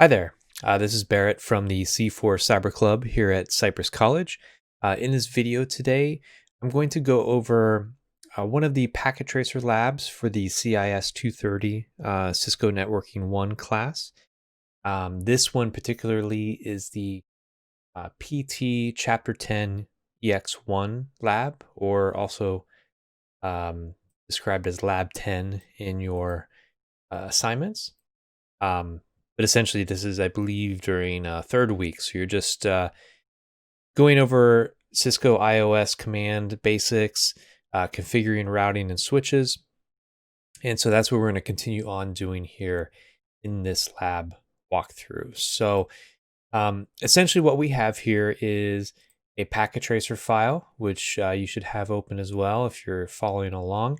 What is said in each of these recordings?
Hi there. This is Barrett from the C4 Cyber Club here at Cypress College. In this video today, I'm going to go over one of the packet tracer labs for the CIS 230 Cisco Networking 1 class. This one particularly is the PT Chapter 10 EX1 lab, or also described as Lab 10 in your assignments. But essentially, this is, I believe, during third week. So you're just going over Cisco iOS command basics, configuring routing and switches. And so that's what we're going to continue on doing here in this lab walkthrough. So essentially what we have here is a packet tracer file, which you should have open as well if you're following along.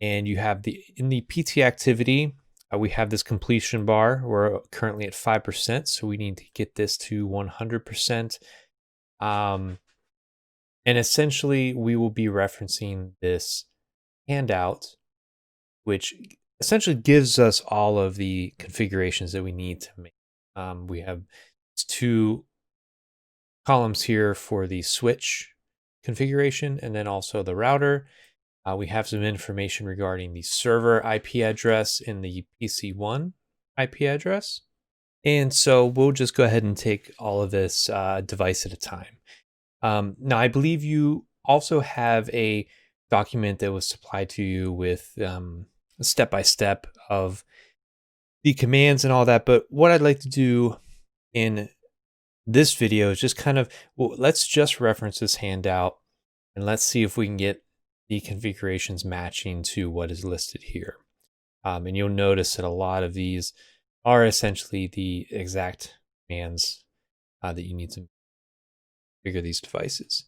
And you have in the PT activity, we have this completion bar. We're currently at 5%, so we need to get this to 100%. And essentially, we will be referencing this handout, which essentially gives us all of the configurations that we need to make. We have two columns here for the switch configuration and then also the router. We have some information regarding the server IP address and the PC1 IP address. And so we'll just go ahead and take all of this device at a time. Now, I believe you also have a document that was supplied to you with a step-by-step of the commands and all that. But what I'd like to do in this video is just let's just reference this handout and let's see if we can get the configurations matching to what is listed here. And you'll notice that a lot of these are essentially the exact commands that you need to configure these devices.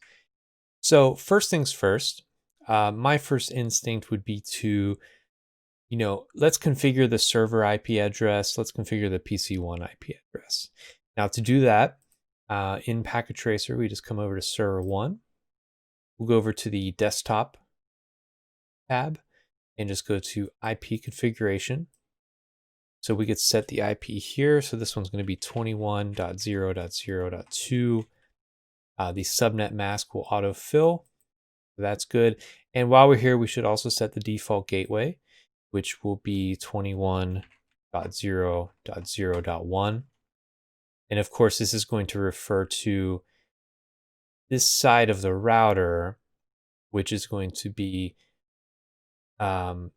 So first things first, my first instinct would be to, let's configure the server IP address. Let's configure the PC1 IP address. Now to do that, in Packet Tracer, we just come over to server 1. We'll go over to the desktop tab and just go to IP configuration. So we could set the IP here. So this one's going to be 21.0.0.2. The subnet mask will autofill. That's good. And while we're here, we should also set the default gateway, which will be 21.0.0.1. And of course, this is going to refer to this side of the router, which is going to be Gigabit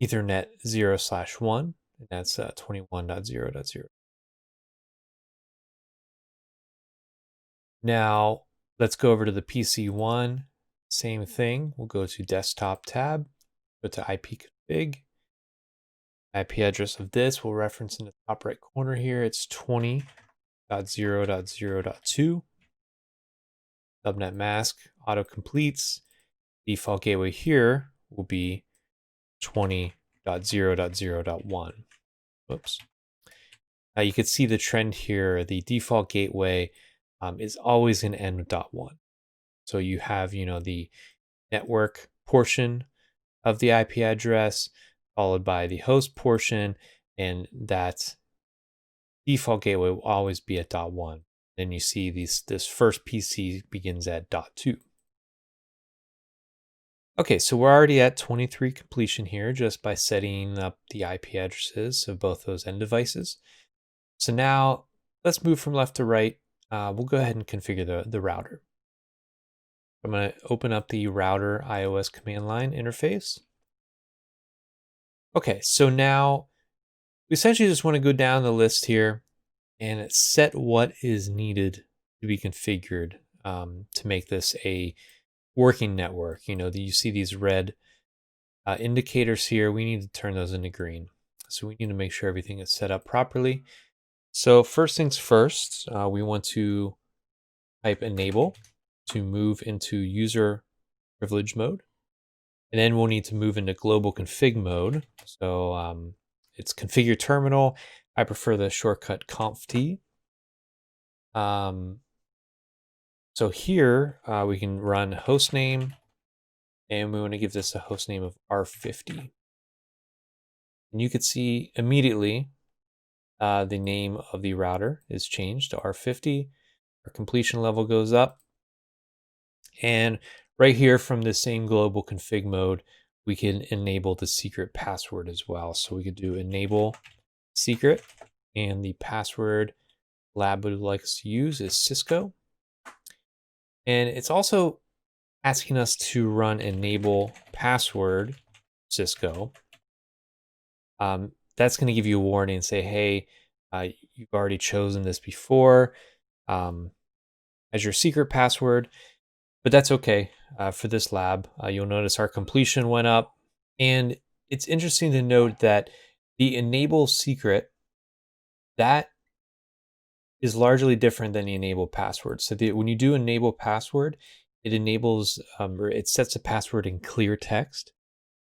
Ethernet 0/1, and that's 21.0.0. Now, let's go over to the PC1. Same thing. We'll go to Desktop tab, go to IP config. IP address of this we'll reference in the top right corner here. It's 20.0.0.2. Subnet mask auto completes. Default gateway here will be 20.0.0.1. Whoops. Now you can see the trend here. The default gateway is always going to end with .1. So you have, the network portion of the IP address followed by the host portion, and that default gateway will always be at .1. Then you see this first PC begins at .2. Okay, so we're already at 23 completion here just by setting up the IP addresses of both those end devices. So now let's move from left to right. We'll go ahead and configure the router. I'm going to open up the router iOS command line interface. Okay, so now we essentially just want to go down the list here and set what is needed to be configured to make this a working network. You see these red indicators here. We need to turn those into green. So we need to make sure everything is set up properly. So first things first, we want to type enable to move into user privilege mode. And then we'll need to move into global config mode. So it's configure terminal. I prefer the shortcut conft. So here we can run hostname, and we want to give this a hostname of R50. And you could see immediately the name of the router is changed to R50. Our completion level goes up. And right here from the same global config mode, we can enable the secret password as well. So we could do enable secret, and the password lab would like us to use is Cisco. And it's also asking us to run enable password Cisco. That's going to give you a warning and say, hey, you've already chosen this before as your secret password, but that's okay for this lab. You'll notice our completion went up. And it's interesting to note that the enable secret, that is largely different than the enable password. So when you do enable password, it enables or it sets a password in clear text.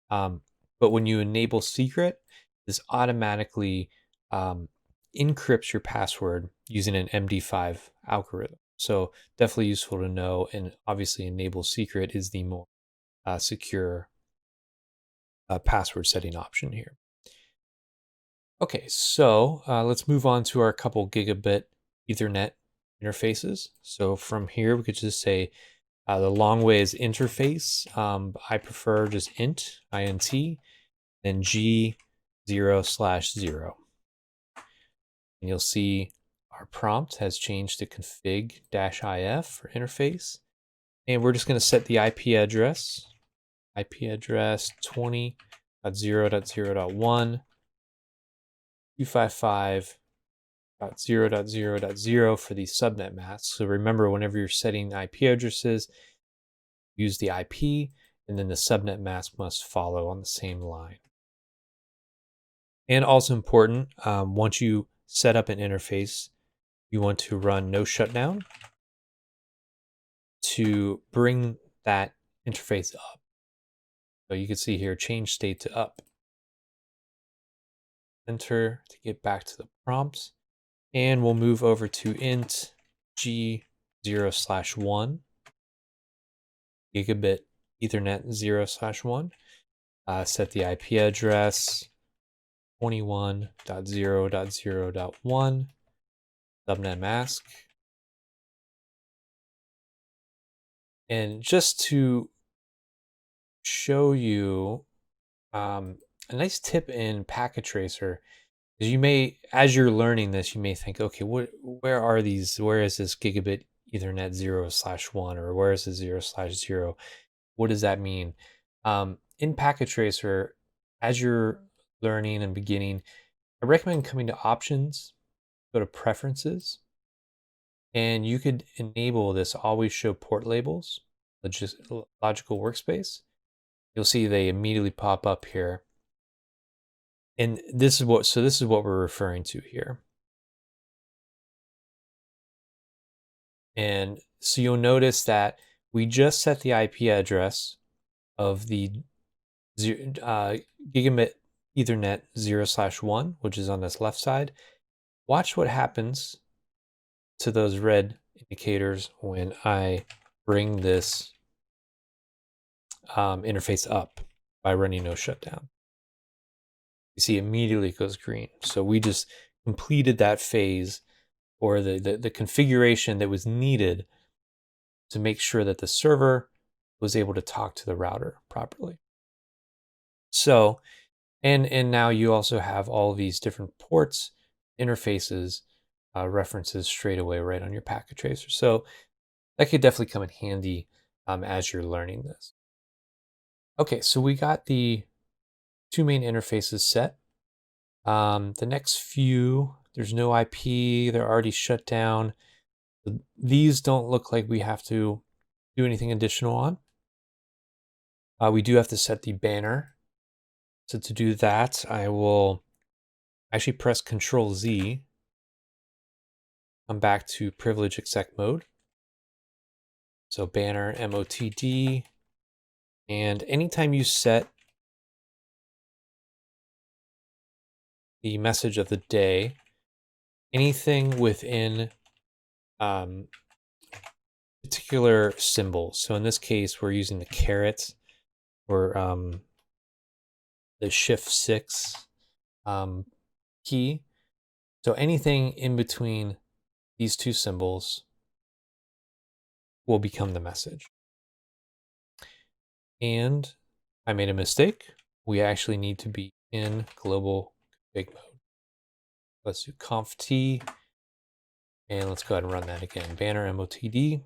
But when you enable secret, this automatically encrypts your password using an MD5 algorithm. So definitely useful to know. And obviously enable secret is the more secure password setting option here. Okay, so let's move on to our couple gigabit Ethernet interfaces. So from here, we could just say the long way is interface. I prefer just int, then G0/0. And you'll see our prompt has changed to config-if for interface. And we're just going to set the IP address 20.0.0.1, 255.0.0.0 for the subnet masks. So remember, whenever you're setting IP addresses, use the IP, and then the subnet mask must follow on the same line. And also important, once you set up an interface, you want to run no shutdown to bring that interface up. So you can see here, change state to up. Enter to get back to the prompts. And we'll move over to int G0/1, gigabit Ethernet 0/1. Set the IP address 21.0.0.1, subnet mask. And just to show you a nice tip in Packet Tracer, is you may, as you're learning this, you may think, okay, where are these? Where is this gigabit Ethernet 0/1, or where is the 0/0? What does that mean? In Packet Tracer, as you're learning and beginning, I recommend coming to options, go to preferences, and you could enable this always show port labels, logical workspace. You'll see they immediately pop up here. And this is what we're referring to here. And so you'll notice that we just set the IP address of the Gigabit Ethernet 0/1, which is on this left side. Watch what happens to those red indicators when I bring this interface up by running no shutdown. You see immediately it goes green. So we just completed that phase, or the configuration that was needed to make sure that the server was able to talk to the router properly. So, and now you also have all these different ports, interfaces, references straight away right on your Packet Tracer. So that could definitely come in handy as you're learning this. Okay, so we got the two main interfaces set. The next few, there's no IP, they're already shut down. These don't look like we have to do anything additional on. We do have to set the banner. So to do that, I will actually press Control Z, come back to privilege exec mode. So banner MOTD, and anytime you set the message of the day, anything within particular symbols. So in this case, we're using the caret or the shift 6 key. So anything in between these two symbols will become the message. And I made a mistake. We actually need to be in global config mode. Let's do conf t, and let's go ahead and run that again. Banner motd,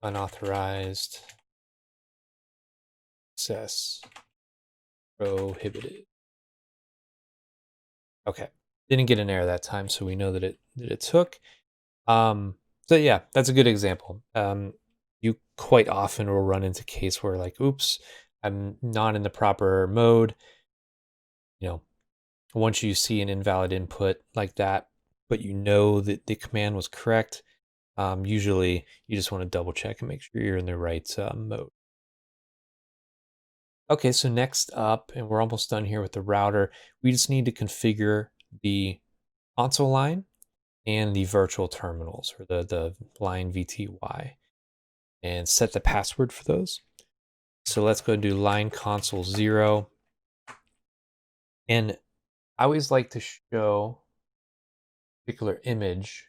unauthorized access prohibited. Okay, didn't get an error that time, so we know that it took. So yeah, that's a good example. You quite often will run into case where like, oops, I'm not in the proper mode. You know, once you see an invalid input like that, but you know that the command was correct, usually you just want to double check and make sure you're in the right mode. Okay, so next up, and we're almost done here with the router, we just need to configure the console line and the virtual terminals, or the line VTY, and set the password for those. So let's go do line console 0. And I always like to show a particular image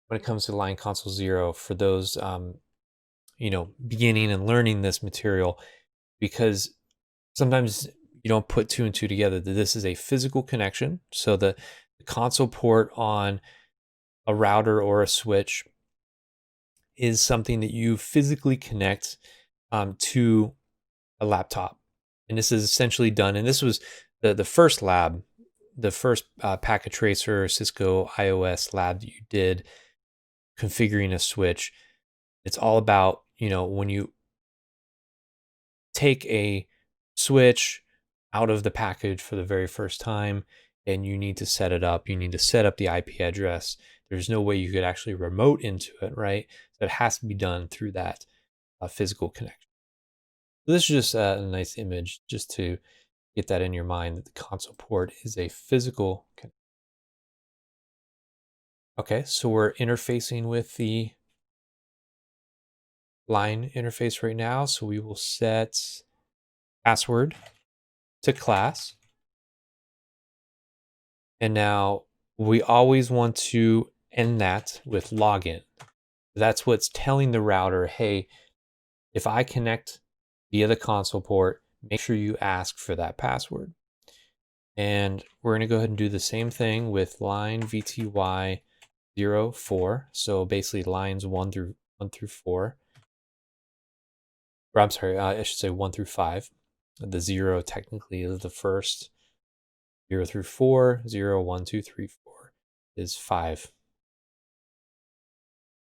when it comes to line console 0 for those beginning and learning this material, because sometimes you don't put two and two together, that this is a physical connection. So the console port on a router or a switch is something that you physically connect to a laptop. And this is essentially done. And this was the first lab, the first packet tracer Cisco iOS lab that you did configuring a switch. It's all about, when you take a switch out of the package for the very first time and you need to set it up, you need to set up the IP address. There's no way you could actually remote into it, right? So it has to be done through that physical connection. So this is just a nice image just to get that in your mind, that the console port is a physical connection. Okay, so we're interfacing with the line interface right now. So we will set password to class. And now we always want to end that with login. That's what's telling the router, hey, if I connect via the console port, make sure you ask for that password. And we're going to go ahead and do the same thing with line VTY 0, 4. So basically lines 1 through 4. Or I'm sorry, I should say 1 through 5. The 0 technically is the first. 0 through 4, 0, 1, 2, 3, 4 is 5.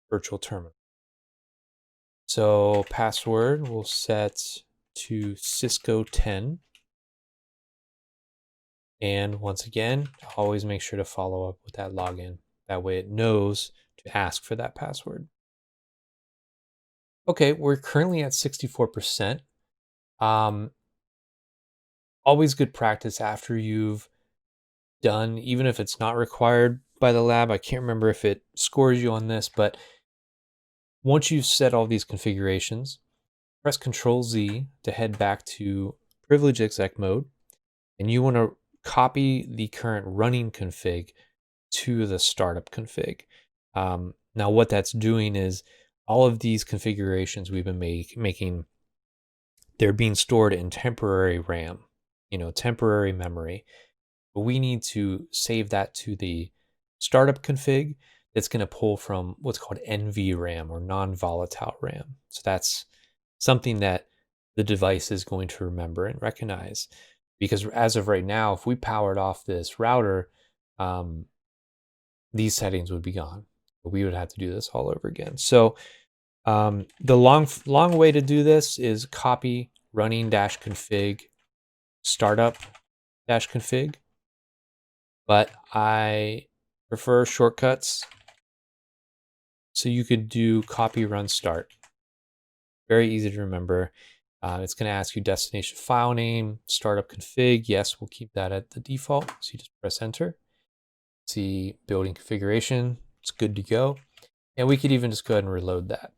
Virtual terminal. So password we'll set to Cisco 10. And once again, always make sure to follow up with that login. That way it knows to ask for that password. Okay, we're currently at 64%. Always good practice after you've done, even if it's not required by the lab. I can't remember if it scores you on this, but once you've set all these configurations, press Control Z to head back to privilege exec mode, and you want to copy the current running config to the startup config. Now, what that's doing is all of these configurations we've been making, they're being stored in temporary RAM, temporary memory. But we need to save that to the startup config that's going to pull from what's called NVRAM, or non-volatile RAM. So that's something that the device is going to remember and recognize. Because as of right now, if we powered off this router, these settings would be gone. But we would have to do this all over again. So the long way to do this is copy running-config startup-config. But I prefer shortcuts. So you could do copy run start. Very easy to remember. It's going to ask you destination file name, startup config. Yes, we'll keep that at the default. So you just press enter. See building configuration. It's good to go. And we could even just go ahead and reload that.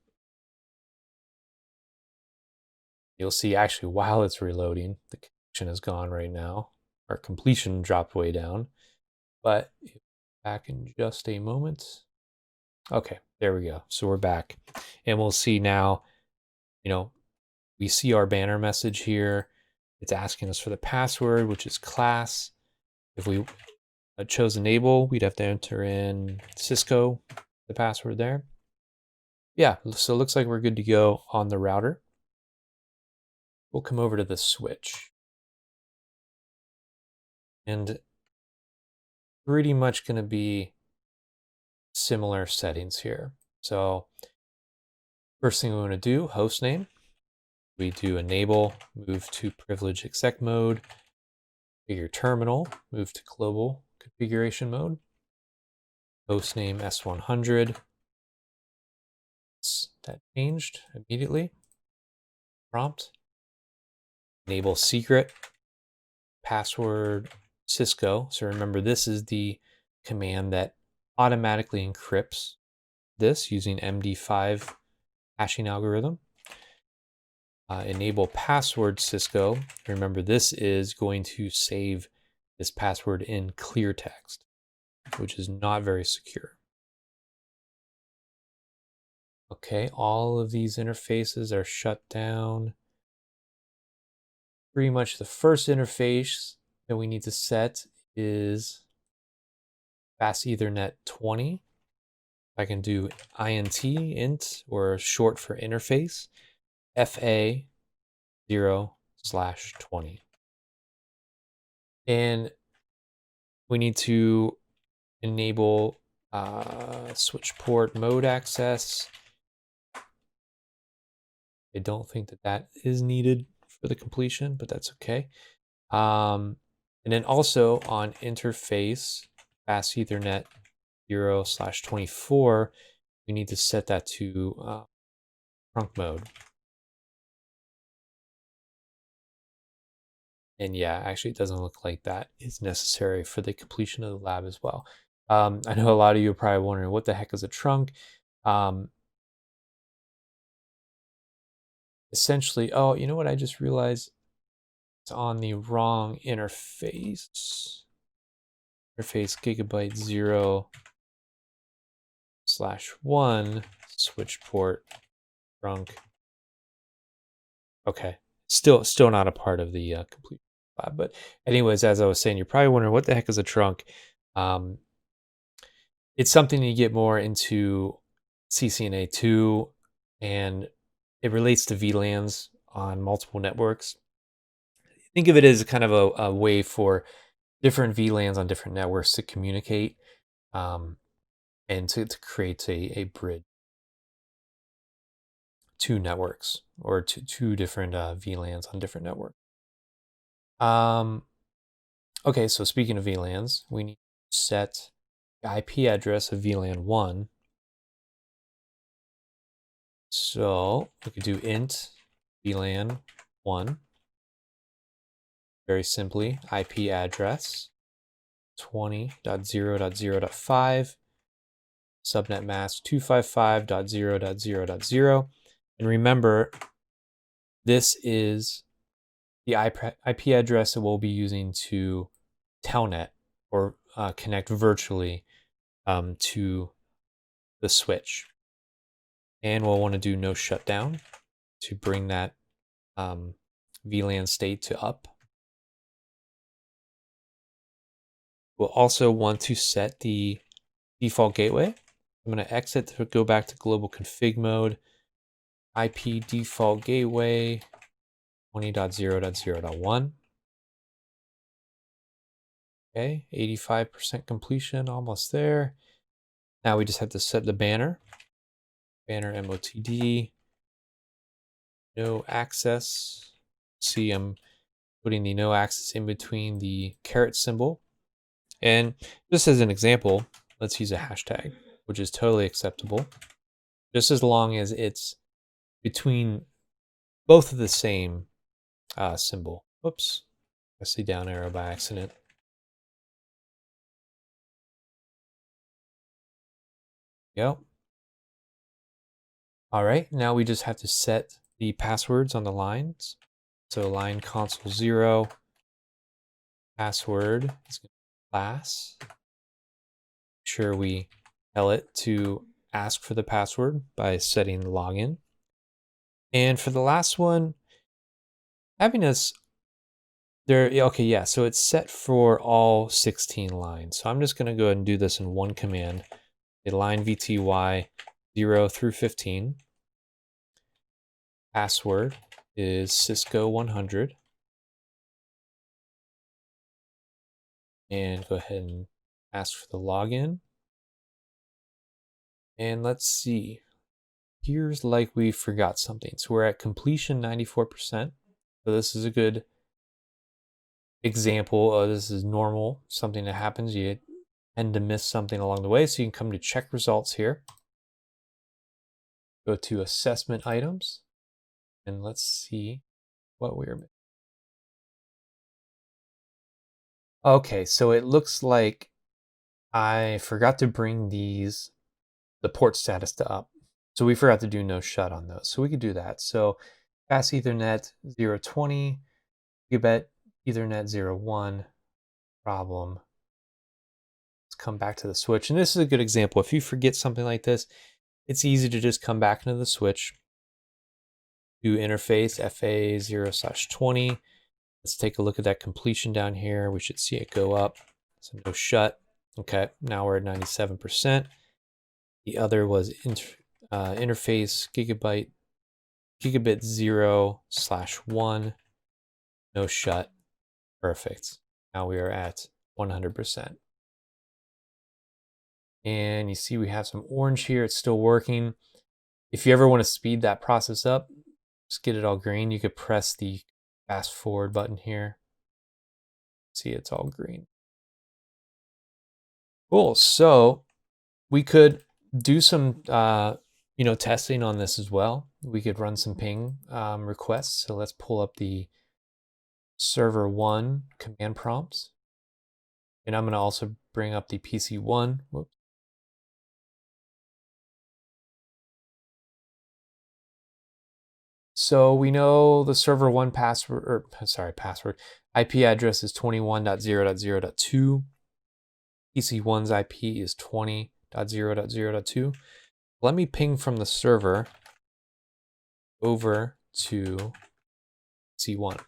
You'll see actually while it's reloading, the is gone right now. Our completion dropped way down. But back in just a moment. Okay, there we go. So we're back. And we'll see now, we see our banner message here. It's asking us for the password, which is class. If we chose enable, we'd have to enter in Cisco, the password there. Yeah, so it looks like we're good to go on the router. We'll come over to the switch. And pretty much going to be similar settings here. So first thing we want to do, host name. We do enable, move to privilege exec mode. Configure terminal, move to global configuration mode. Host name S100. That changed immediately. Prompt. Enable secret. Password Cisco. So remember, this is the command that automatically encrypts this using MD5 hashing algorithm. Enable password Cisco. Remember, this is going to save this password in clear text, which is not very secure. Okay, all of these interfaces are shut down. Pretty much the first interface that we need to set is Fast Ethernet 20. I can do int, or short for interface, FA 0/20. And we need to enable switch port mode access. I don't think that is needed for the completion, but that's okay. And then also on interface, Fast Ethernet 0/24, we need to set that to trunk mode. And yeah, actually, it doesn't look like that is necessary for the completion of the lab as well. I know a lot of you are probably wondering, what the heck is a trunk? Essentially, oh, you know what? I just realized it's on the wrong interface. Interface Gigabit 0/1 switch port trunk. Okay, still not a part of the complete lab. But anyways, as I was saying, you're probably wondering, what the heck is a trunk? It's something you get more into CCNA2, and it relates to VLANs on multiple networks. Think of it as kind of a way for different VLANs on different networks to communicate and to create a bridge. Two networks, or two different VLANs on different networks. Okay, so speaking of VLANs, we need to set the IP address of VLAN 1. So we could do int VLAN 1. Very simply, IP address 20.0.0.5, subnet mask 255.0.0.0. And remember, this is the IP address that we'll be using to telnet, or connect virtually to the switch. And we'll want to do no shutdown to bring that VLAN state to up. We'll also want to set the default gateway. I'm going to exit to go back to global config mode. IP default gateway 20.0.0.1. Okay, 85% completion, almost there. Now we just have to set the banner. Banner MOTD. No access. See, I'm putting the no access in between the caret symbol. And just as an example, let's use a hashtag, which is totally acceptable, just as long as it's between both of the same symbol. Whoops, I see down arrow by accident. Go. All right, now we just have to set the passwords on the lines. So line console 0, password is going to be class. Make sure we tell it to ask for the password by setting login. And for the last one, having us there, okay, yeah, so it's set for all 16 lines. So I'm just going to go ahead and do this in one command. A line VTY 0 through 15. Password is Cisco 100. And go ahead and ask for the login. And let's see. Here's like we forgot something. So we're at completion 94%. So this is a good example. This is normal, something that happens. You tend to miss something along the way. So you can come to check results here. Go to assessment items. And let's see what we're missing. Okay, so it looks like I forgot to bring the port status to up. So we forgot to do no shut on those. So we could do that. So fast Ethernet 020, Gigabit Ethernet 01, problem. Let's come back to the switch. And this is a good example. If you forget something like this, it's easy to just come back into the switch. Do interface FA 0/20. Let's take a look at that completion down here. We should see it go up. So no shut. Okay, now we're at 97%. The other was interface Gigabit 0/1. No shut. Perfect. Now we are at 100%. And you see we have some orange here. It's still working. If you ever want to speed that process up, just get it all green. You could press the fast forward button here. See, it's all green. Cool. So we could do some testing on this as well. We could run some ping requests. So let's pull up the server 1 command prompts. And I'm going to also bring up the PC1. Whoops. So we know the server 1 password, IP address is 21.0.0.2. PC1's IP is 20.0.0.2. Let me ping from the server over to C1.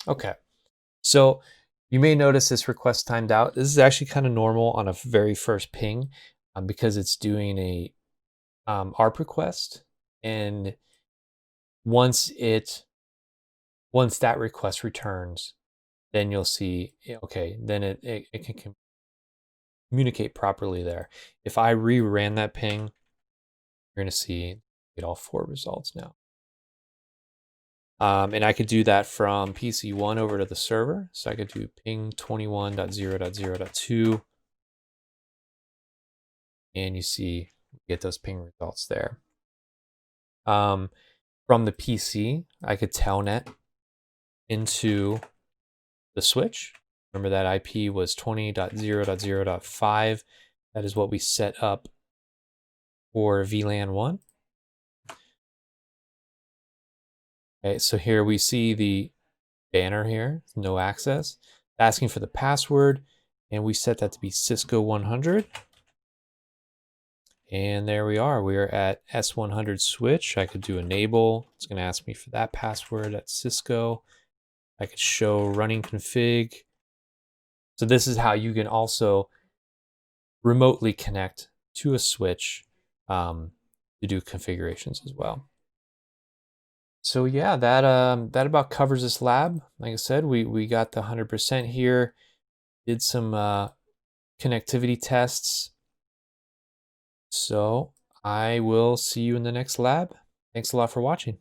Okay, so you may notice this request timed out. This is actually kind of normal on a very first ping because it's doing a ARP request. And once that request returns, then you'll see, okay, then it can communicate properly there. If I reran that ping, you're going to see get all 4 results now. And I could do that from PC1 over to the server. So I could do ping 21.0.0.2. And you see, get those ping results there. From the PC, I could telnet into the switch. Remember that IP was 20.0.0.5. That is what we set up for VLAN 1. Okay, so here we see the banner here, no access, asking for the password, and we set that to be Cisco 100. And there we are. We are at S100 switch. I could do enable. It's going to ask me for that password at Cisco. I could show running config. So this is how you can also remotely connect to a switch to do configurations as well. So yeah, that about covers this lab. Like I said, we got the 100% here. Did some connectivity tests. So I will see you in the next lab. Thanks a lot for watching.